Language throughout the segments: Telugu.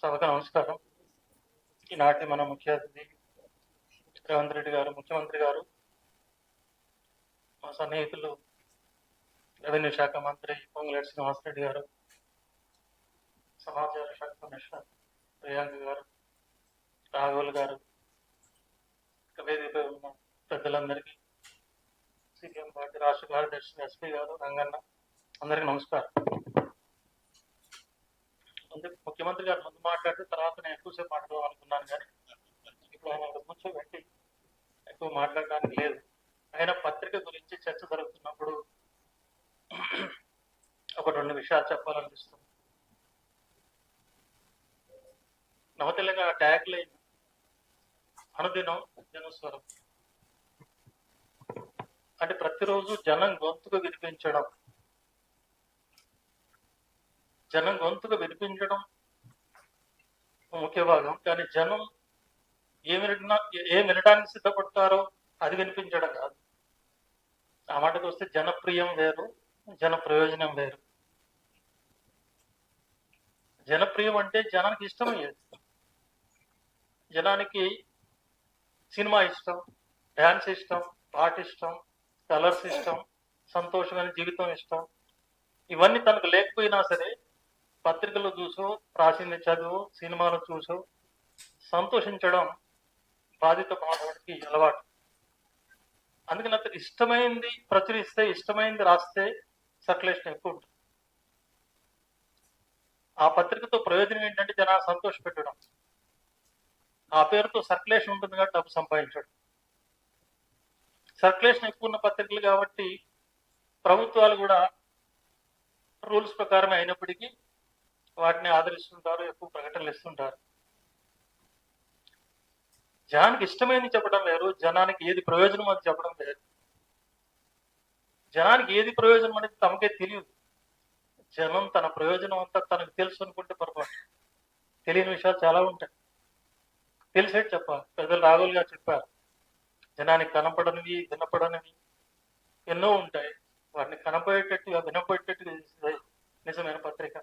సభకు నమస్కారం. ఈనాటి మన ముఖ్య అతిథి రేవంత్ రెడ్డి గారు, ముఖ్యమంత్రి గారు, మా సన్నిహితులు రెవెన్యూ శాఖ మంత్రి పొంగులేటి శ్రీనివాసరెడ్డి గారు, సమాచార శాఖ కమిషనర్ ప్రియాంక గారు, రాఘవుల్ గారు, వేదికపై ఉన్న పెద్దలందరికీ, సిపిఎం పార్టీ రాష్ట్ర కార్యదర్శి ఎస్పీ గారు, రంగన్న, అందరికీ నమస్కారం. ముఖ్యమంత్రి గారు ముందు మాట్లాడితే తర్వాత నేను ఎక్కువసేపు మాట్లాడదాం అనుకున్నాను, కానీ ఇప్పుడు ఆయన కొంచెం పెట్టి ఎక్కువ మాట్లాడడానికి లేదు. ఆయన పత్రిక గురించి చర్చ జరుగుతున్నప్పుడు ఒక రెండు విషయాలు చెప్పాలనిపిస్తుంది. నవతెలంగాణ ట్యాగ్ లైన్ అనుదినం జనస్వరం, అంటే ప్రతిరోజు జనం గొంతుకు వినిపించడం. జనం గొంతుకు వినిపించడం ముఖ్య భాగం, కానీ జనం ఏం వినడానికి సిద్ధపడతారో అది వినిపించడం కాదు. ఆ మాటకు వస్తే జనప్రియం వేరు, జన ప్రయోజనం వేరు. జనప్రియం అంటే జనానికి ఇష్టమయ్యేది. జనానికి సినిమా ఇష్టం, డ్యాన్స్ ఇష్టం, పాట ఇష్టం, కలర్స్ ఇష్టం, సంతోషమైన జీవితం ఇష్టం. ఇవన్నీ తనకు లేకపోయినా సరే పత్రికలు చూసో, రాసింది చదువు, సినిమాలు చూసో సంతోషించడం బాధిత మానవుడికి అలవాటు. అందుకని అతను ఇష్టమైంది ప్రచురిస్తే, ఇష్టమైంది రాస్తే సర్క్యులేషన్ ఎక్కువ ఉంటుంది. ఆ పత్రికతో ప్రయోజనం ఏంటంటే జనాలు సంతోష పెట్టడం. ఆ పేరుతో సర్క్యులేషన్ ఉంటుంది కాబట్టి డబ్బు సంపాదించడం. సర్క్యులేషన్ ఎక్కువ ఉన్న పత్రికలు కాబట్టి ప్రభుత్వాలు కూడా రూల్స్ ప్రకారమే అయినప్పటికీ వాటిని ఆదరిస్తుంటారు, ఎక్కువ ప్రకటనలు ఇస్తుంటారు. జనానికి ఇష్టమైంది చెప్పడం వేరు, జనానికి ఏది ప్రయోజనం అని చెప్పడం వేరు. జనానికి ఏది ప్రయోజనం అనేది తమకే తెలియదు. జనం తన ప్రయోజనం అంతా తనకు తెలుసు అనుకుంటే పొరపాటు. తెలియని విషయాలు చాలా ఉంటాయి. తెలిసేది చెప్పాలి. పెద్దలు రాఘవుల్ గారు చెప్పారు, జనానికి కనపడనివి, వినపడనివి ఎన్నో ఉంటాయి. వాటిని కనపడేటట్టుగా, వినపడేటట్టుగా నిజమైన పత్రిక.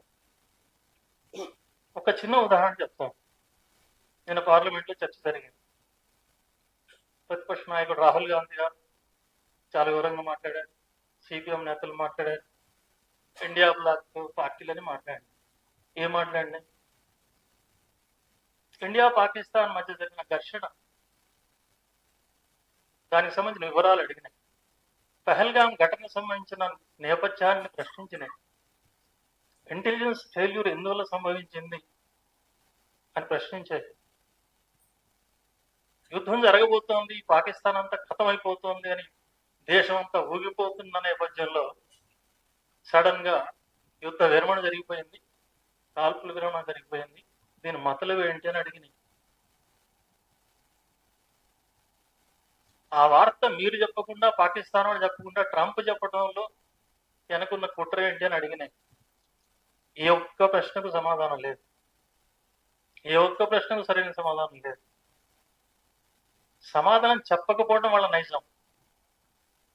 ఒక చిన్న ఉదాహరణ చెప్తాను. నిన్న పార్లమెంట్లో చర్చ జరిగింది. ప్రతిపక్ష నాయకుడు రాహుల్ గాంధీ గారు చాలా వివరంగా మాట్లాడారు. సిపిఎం నేతలు మాట్లాడారు. ఇండియా బ్లాక్ పార్టీలని మాట్లాడారు. ఏం మాట్లాడినాయి? ఇండియా పాకిస్తాన్ మధ్య జరిగిన ఘర్షణ, దానికి సంబంధించిన వివరాలు అడిగినాయి. పహల్గామ్ ఘటనకు సంబంధించిన నేపథ్యాన్ని ప్రశ్నించినాయి. ఇంటెలిజెన్స్ ఫెయిల్యూర్ ఎందువల్ల సంభవించింది అని ప్రశ్నించాయి. యుద్ధం జరగబోతోంది, పాకిస్తాన్ అంతా ఖతమైపోతోంది అని దేశం అంతా ఊగిపోతున్న నేపథ్యంలో సడన్ గా యుద్ధ విరమణ జరిగిపోయింది, కాల్పుల విరమణ జరిగిపోయింది. దీని మతలు ఏంటి అని అడిగినాయి. ఆ వార్త మీరు చెప్పకుండా, పాకిస్తాన్ వాళ్ళు చెప్పకుండా ట్రంప్ చెప్పడంలో వెనకున్న కుట్ర ఏంటి అని అడిగినాయి. ఏ ఒక్క ప్రశ్నకు సమాధానం లేదు. ఏ ఒక్క ప్రశ్నకు సరైన సమాధానం లేదు. సమాధానం చెప్పకపోవడం వాళ్ళ నైజం,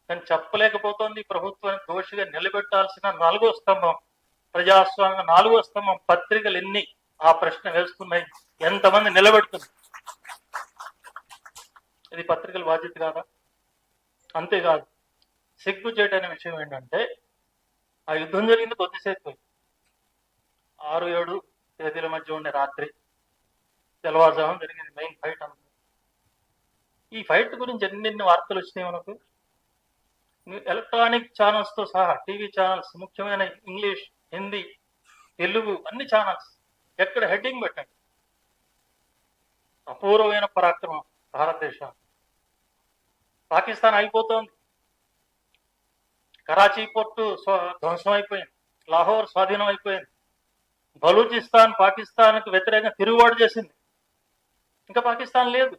కానీ చెప్పలేకపోతుంది ప్రభుత్వాన్ని దోషిగా నిలబెట్టాల్సిన నాలుగో స్తంభం, ప్రజాస్వామ్య నాలుగో స్తంభం పత్రికలు ఎన్ని ఆ ప్రశ్న వేస్తున్నాయి, ఎంతమంది నిలబెడుతుంది? ఇది పత్రికల బాధ్యత కాదా? అంతేకాదు, సిగ్గు చేయటనే విషయం ఏంటంటే, ఆ యుద్ధం జరిగింది కొద్దిసేపు, 6-7 తేదీల మధ్య ఉండే రాత్రి తెల్లవారుజామున జరిగింది మెయిన్ ఫైట్ అంతా. ఈ ఫైట్ గురించి ఎన్ని వార్తలు వచ్చినాయి మనకు. ఎలక్ట్రానిక్ ఛానల్స్ తో సహా టీవీ ఛానల్స్, ముఖ్యమైన ఇంగ్లీష్, హిందీ, తెలుగు అన్ని ఛానల్స్ ఎక్కడ హెడ్డింగ్ పెట్టండి, అపూర్వమైన పరాక్రమం భారతదేశం. పాకిస్తాన్ అయిపోతోంది, కరాచీ పోర్టు ధ్వంసం అయిపోయింది, లాహోర్ స్వాధీనం అయిపోయింది, బలూచిస్తాన్ పాకిస్తాన్కు వ్యతిరేకంగా తిరుగుబాటు చేసింది. ఇంకా పాకిస్తాన్ లేదు.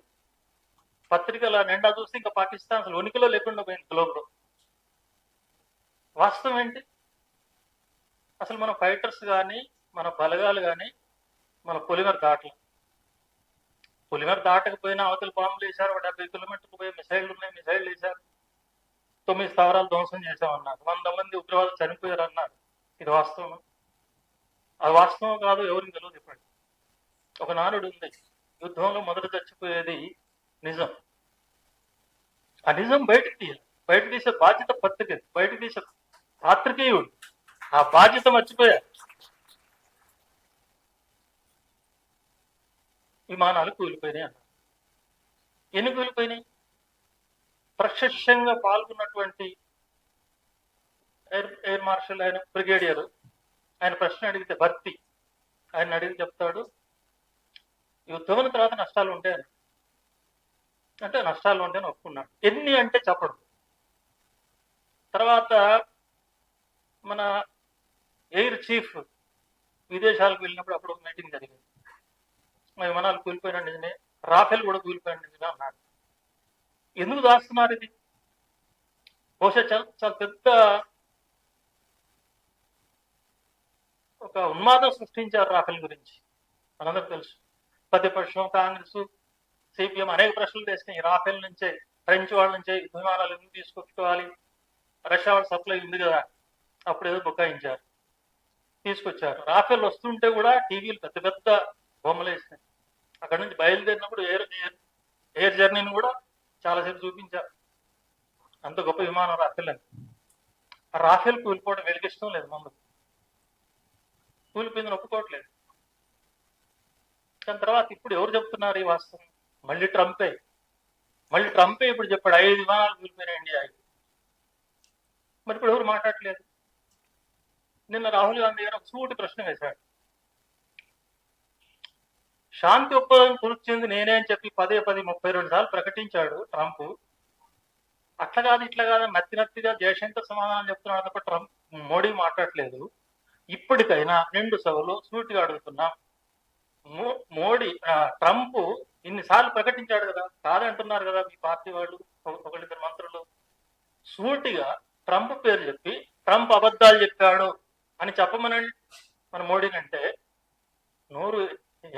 పత్రికల నిండా చూస్తే ఇంకా పాకిస్తాన్ అసలు ఉనికిలో లేకుండా పోయింది గ్లోబ్లో. వాస్తవం ఏంటి? అసలు మన ఫైటర్స్ కానీ, మన బలగాలు కానీ మన పొలిమేర దాటలు. పొలిమేర దాటకపోయినా అవతల బాంబులు వేశారు, 70 కిలోమీటర్లకు పోయి మిసైళ్ళు ఉన్నాయి, మిసైళ్ళు వేశారు, 9 స్థావరాలు ధ్వంసం చేశామన్నారు, 100 మంది ఉగ్రవాదులు చనిపోయారు అన్నారు. ఇది వాస్తవం? అది వాస్తవం కాదు, ఎవరికి తెలియదు. ఇప్పటికి ఒక నానుడు ఉంది, యుద్ధంలో మొదట చచ్చిపోయేది నిజం. ఆ నిజం బయటకు తీయాలి. బయట తీసే బాధ్యత పత్రిక, బయట తీసే పాత్రికేయుడు. ఆ బాధ్యత మర్చిపోయారు. విమానాలు కూలిపోయినాయి అన్నారు. ఎన్ని కూలిపోయినాయి? ప్రత్యక్షంగా పాల్గొన్నటువంటి ఎయిర్ మార్షల్, ఆయన బ్రిగేడియర్, ఆయన ప్రశ్న అడిగితే భర్తీ, ఆయన అడిగి చెప్తాడు యుద్ధం తర్వాత నష్టాలు ఉంటాయని. అంటే నష్టాలు ఉంటాయని ఒప్పుకున్నాడు. ఎన్ని అంటే చెప్పడు. తర్వాత మన ఎయిర్ చీఫ్ విదేశాలకు వెళ్ళినప్పుడు అప్పుడు ఒక మీటింగ్ జరిగింది. విమానాలు కూలిపోయిన నిజమే, రాఫెల్ కూడా కూలిపోయిన నిజమే అన్నాడు. ఎందుకు దాస్తున్నారు ఇది? బహుశా చాలా పెద్ద ఒక ఉన్మాదం సృష్టించారు రాఫెల్ గురించి. మనందరూ తెలుసు. ప్రతిపక్షం, కాంగ్రెస్, సిపిఎం అనేక ప్రశ్నలు వేసినాయి. రాఫెల్ నుంచే, ఫ్రెంచ్ వాళ్ళ నుంచే విమానాలు ఎందుకు తీసుకొచ్చుకోవాలి, రష్యా వాళ్ళ సప్లై ఉంది కదా, అప్పుడు ఏదో బుకాయించారు, తీసుకొచ్చారు. రాఫెల్ వస్తుంటే కూడా టీవీలు పెద్ద పెద్ద బొమ్మలు వేసినాయి. అక్కడ నుంచి బయలుదేరినప్పుడు ఎయిర్ జర్నీని కూడా చాలాసేపు చూపించారు. అంత గొప్ప విమానం రాఫెల్ అని. ఆ రాఫెల్ కూలిపోవడం వెలిగిష్టం లేదు, ముందు కూలిపోయిందని ఒప్పుకోవట్లేదు. దాని తర్వాత ఇప్పుడు ఎవరు చెప్తున్నారు ఈ వాస్తవం? మళ్ళీ ట్రంపే ఇప్పుడు చెప్పాడు 5 విమానాలు కూలిపోయినాయి ఇండియా. మరి ఇప్పుడు ఎవరు మాట్లాడలేదు. నిన్న రాహుల్ గాంధీ గారు ఒక సూటి ప్రశ్న వేశాడు. శాంతి ఒప్పందం కుదిర్చింది నేనే అని చెప్పి 32 సార్లు ప్రకటించాడు ట్రంప్. అట్లా కాదు ఇట్లా కాదు నత్తిగా జయశంకర్ సమాధానం చెప్తున్నాడు తప్ప ట్రంప్, మోడీ మాట్లాడలేదు. ఇప్పటికైనా 2 సభలు సూటిగా అడుగుతున్నాం. ట్రంప్ ఇన్నిసార్లు ప్రకటించాడు కదా, కాదంటున్నారు కదా మీ పార్టీ వాళ్ళు, ఒకళ్ళిద్దరు మంత్రులు. సూటిగా ట్రంప్ పేరు చెప్పి ట్రంప్ అబద్ధాలు చెప్పాడు అని చెప్పమనండి మన మోడీని. అంటే నోరు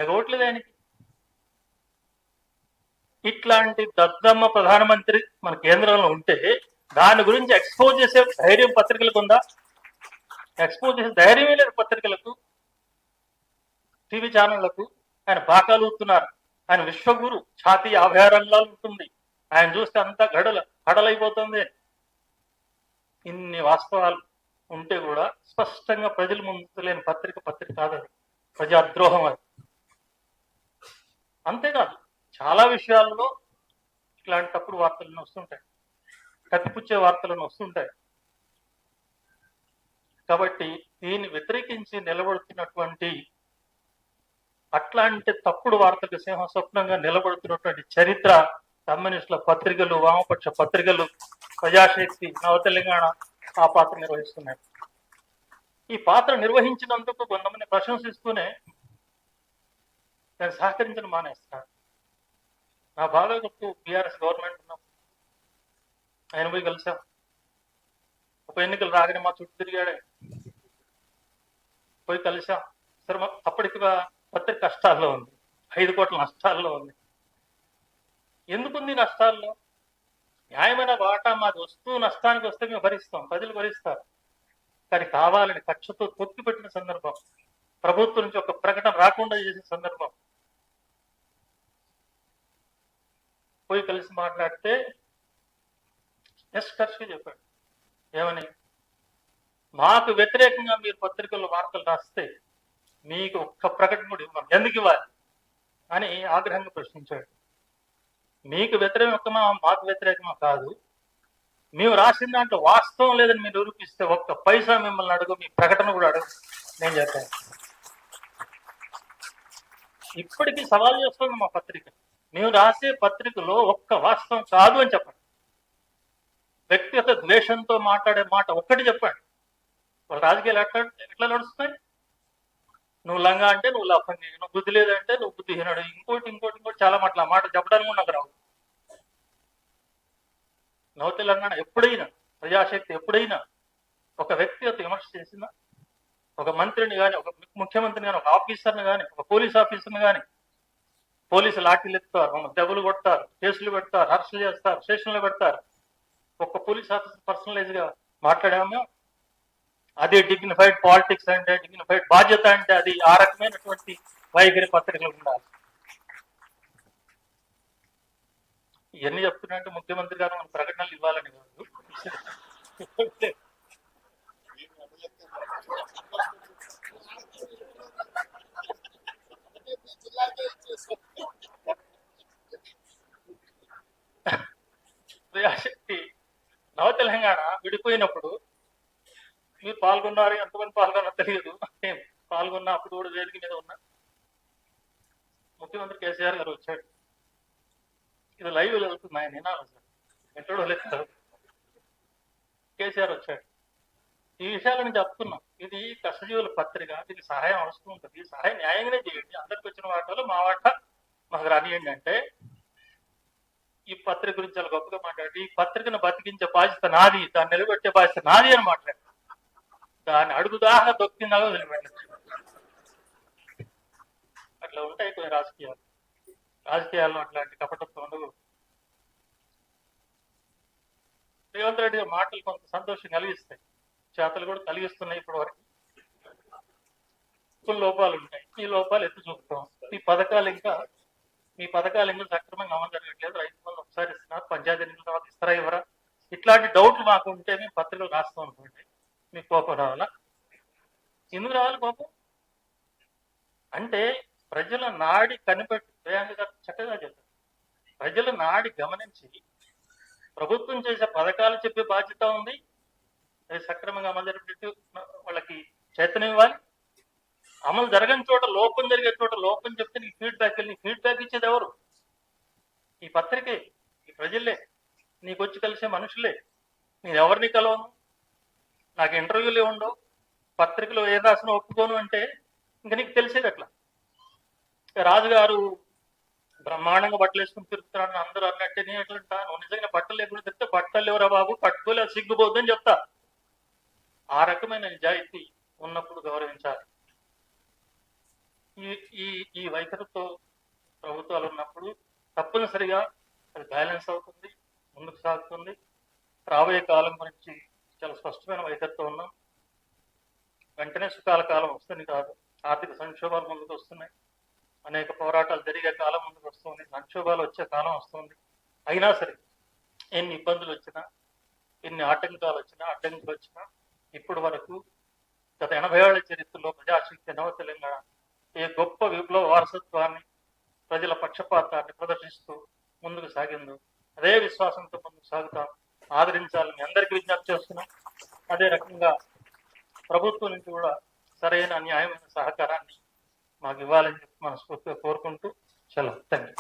ఎగవట్లేదు ఆయనకి. ఇట్లాంటి దద్దమ్మ ప్రధానమంత్రి మన కేంద్రంలో ఉంటే దాని గురించి ఎక్స్పోజ్ చేసే ధైర్యం పత్రికలకు ఉందా? ఎక్స్పోజ్ చేసే ధైర్యమే లేదు పత్రికలకు, టీవీ ఛానళ్లకు. ఆయన బాకాలు ఊతున్నారు. ఆయన విశ్వగురు, ఛాతీ 50 రంగాలు ఉంటుంది. ఆయన చూస్తే అంతా గడలైపోతుంది. ఇన్ని వాస్తవాలు ఉంటే కూడా స్పష్టంగా ప్రజల ముందు లేని పత్రిక కాదు అది, ప్రజాద్రోహం అది. అంతేకాదు చాలా విషయాల్లో ఇట్లాంటి తప్పుడు వార్తలను వస్తుంటాయి, కత్తిపుచ్చే వార్తలను వస్తుంటాయి. కాబట్టి దీన్ని వ్యతిరేకించి నిలబడుతున్నటువంటి, అట్లాంటి తప్పుడు వార్తలకు సింహస్వప్నంగా నిలబడుతున్నటువంటి చరిత్ర కమ్యూనిస్టుల పత్రికలు, వామపక్ష పత్రికలు, ప్రజాశక్తి, నవ తెలంగాణ ఆ పాత్ర నిర్వహిస్తున్నాయి. ఈ పాత్ర నిర్వహించినందుకు కొంతమంది ప్రశంసిస్తూనే దాన్ని సహకరించడం మానేస్తారు. నా బాగా గుర్తు, బీఆర్ఎస్ గవర్నమెంట్ ఉన్నాం, ఆయన పోయి కలిసాం. ఉప ఎన్నికలు రాగానే మా చుట్టూ తిరిగాడే, పోయి కలిసాం. సరే, అప్పటికి పత్రిక కష్టాల్లో ఉంది, 5 కోట్ల నష్టాల్లో ఉంది. ఎందుకుంది నష్టాల్లో? న్యాయమైన వాటా మాది వస్తూ నష్టానికి వస్తే మేము భరిస్తాం, ప్రజలు భరిస్తారు. కానీ కావాలని కక్షతో తొక్కిపెట్టిన సందర్భం, ప్రభుత్వం నుంచి ఒక ప్రకటన రాకుండా చేసిన సందర్భం. పోయి కలిసి మాట్లాడితే నిష్కర్షగా చెప్పాడు. ఏమని? మాకు వ్యతిరేకంగా మీరు పత్రికల్లో వార్తలు రాస్తే మీకు ఒక్క ప్రకటన కూడా ఇవ్వం, ఎందుకు ఇవ్వాలి అని ఆగ్రహంగా ప్రశ్నించాడు. మీకు వ్యతిరేకమా మాకు వ్యతిరేకమా కాదు, మేము రాసిన దాంట్లో వాస్తవం లేదని మీరు నిరూపిస్తే ఒక్క పైసా మిమ్మల్ని అడుగు, మీ ప్రకటన కూడా అడుగు, నేను చెప్పాను. ఇప్పటికీ సవాల్ చేస్తుంది మా పత్రిక. మేము రాసే పత్రికలో ఒక్క వాస్తవం కాదు అని చెప్పండి. వ్యక్తిగత ద్వేషంతో మాట్లాడే మాట ఒక్కటి చెప్పండి. వాళ్ళ రాజకీయాలు ఎట్లా నడుస్తాయి? నువ్వు లంగా అంటే నువ్వు లఫంగి, నువ్వు బుద్ధి లేదంటే నువ్వు బుద్ధిహీనుడు, ఇంకోటి చాలా మాటలు. ఆ మాట చెప్పడానికి కూడా నాకు రావు. నవ తెలంగాణ ఎప్పుడైనా, ప్రజాశక్తి ఎప్పుడైనా ఒక వ్యక్తిగత విమర్శ చేసిందా? ఒక మంత్రిని కానీ, ఒక ముఖ్యమంత్రిని కానీ, ఒక ఆఫీసర్ని కానీ, ఒక పోలీస్ ఆఫీసర్ని కానీ, పోలీసు లాఠీలు ఎత్తుతారు, దెబ్బలు కొడతారు, కేసులు పెడతారు, అరెస్టులు చేస్తారు, స్టేషన్లో పెడతారు. ఒక్క పోలీస్ ఆఫీసర్ పర్సనలైజ్ గా మాట్లాడాము. అదే డిగ్నిఫైడ్ పాలిటిక్స్ అంటే, డిగ్నిఫైడ్ బాధ్యత అంటే అది ఆ రకమైనటువంటి వైఖరి పత్రికలు ఉండాలి. ఇవన్నీ చెప్తున్నట్టు ముఖ్యమంత్రి గారు మన ప్రకటనలు ఇవ్వాలని కాదు. ప్రజాశక్తి నవ తెలంగాణ విడిపోయినప్పుడు మీరు పాల్గొన్నారు, ఎంతమంది పాల్గొన్నారో తెలియదు. పాల్గొన్న అప్పుడు కూడా వేదిక మీద ఉన్న ముఖ్యమంత్రి కేసీఆర్ గారు వచ్చాడు. ఇది లైవ్ వెళ్తుంది, ఆయన వినాలి సార్, ఎక్కడో లేదు. కేసీఆర్ వచ్చాడు. ఈ విషయాలను చెప్తున్నాం. ఇది కష్టజీవుల పత్రిక, దీనికి సహాయం అవసరం ఉంటుంది. ఈ సహాయం న్యాయంగానే చేయండి. అందరికి వచ్చిన వాటాలో మా వాటా మాకు రానియండి అంటే ఈ పత్రిక గురించి చాలా గొప్పగా మాట్లాడి, ఈ పత్రికను బతికించే బాధ్యత నాది, దాన్ని నిలబెట్టే బాధ్యత నాది అని మాట్లాడు. దాన్ని అడుగుదాహ దొక్కిందాగా వదిలిపెట్టచ్చు. అట్లా ఉంటాయి కొన్ని రాజకీయాల్లో అట్లాంటి కపటత్వం ఉండవు. రేవంత్ రెడ్డి మాటలు కొంత సంతోషం కలిగిస్తాయి, చేతలు కూడా కలిగిస్తున్నాయి. ఇప్పటి వరకు కొన్ని లోపాలు ఉంటాయి. ఈ లోపాలు ఎత్తి చూపుతాం. ఈ పథకాలు ఇంకా సక్రమంగా అమలు జరగట్లేదు. రైతు బంధు ఒకసారి ఇస్తున్నారు, పంచాయతీ ఎన్నికల తర్వాత ఇస్తారా ఇవ్వరా, ఇట్లాంటి డౌట్లు మాకు ఉంటే మేము పత్రికలు రాస్తాం అనుకోండి. మీకు కోపం రావాలా? ఎందుకు రావాలి కోపం? అంటే ప్రజల నాడి కనిపెట్టి ప్రియాంక గారు చక్కగా చెప్పారు. ప్రజల నాడి గమనించి ప్రభుత్వం చేసే పథకాలు చెప్పే బాధ్యత ఉంది. అది సక్రమంగా అమలు జరిగేట్టు వాళ్ళకి చైతన్యం ఇవ్వాలి. అమలు జరగని చోట, లోపం జరిగే చోట లోపం చెప్తే నీకు ఫీడ్బ్యాక్ ఇచ్చేది ఎవరు? ఈ పత్రికే, ఈ ప్రజలే, నీకు వచ్చి కలిసే మనుషులే. నేను ఎవరిని కలవను, నాకు ఇంటర్వ్యూలు ఉండవు, పత్రికలో ఏ రాసిన ఒప్పుకోను అంటే ఇంకా నీకు తెలిసేది అట్లా. రాజుగారు బ్రహ్మాండంగా బట్టలు వేసుకుని తిరుగుతున్నాను అందరూ అన్నట్టే నేను ఎట్లంటా, నువ్వు నిజంగా బట్టలు లేకుండా తిరిగితే బట్టలు ఎవరా బాబు, పట్టుకోలేదు, సిగ్గుపోద్దని చెప్తా. ఆ రకమైన నిజాయితీ ఉన్నప్పుడు గౌరవించాలి. ఈ వైఖరితో ప్రభుత్వాలు ఉన్నప్పుడు తప్పనిసరిగా అది బ్యాలెన్స్ అవుతుంది, ముందుకు సాగుతుంది. రాబోయే కాలం గురించి చాలా స్పష్టమైన వైఖరితో ఉన్నాం. వెంటనే సుఖాల కాలం వస్తుంది కాదు, ఆర్థిక సంక్షోభాలు ముందుకు వస్తున్నాయి, అనేక పోరాటాలు జరిగే కాలం ముందుకు వస్తుంది, సంక్షోభాలు వచ్చే కాలం వస్తుంది. అయినా సరే ఎన్ని ఇబ్బందులు వచ్చినా, ఎన్ని ఆటంకాలు వచ్చినా, అడ్డంకులు వచ్చినా, ఇప్పటి వరకు గత 80 ఏళ్ల చరిత్రలో ప్రజాశక్తి నవ తెలంగాణ ఏ గొప్ప విప్లవ వారసత్వాన్ని, ప్రజల పక్షపాతాన్ని ప్రదర్శిస్తూ ముందుకు సాగిందో అదే విశ్వాసంతో ముందుకు సాగుతాం. ఆదరించాలని అందరికీ విజ్ఞప్తి చేస్తున్నాం. అదే రకంగా ప్రభుత్వం నుంచి కూడా సరైన న్యాయమైన సహకారాన్ని మాకు ఇవ్వాలని చెప్పి మనస్ఫూర్తిగా కోరుకుంటూ సెలవు. Thank you.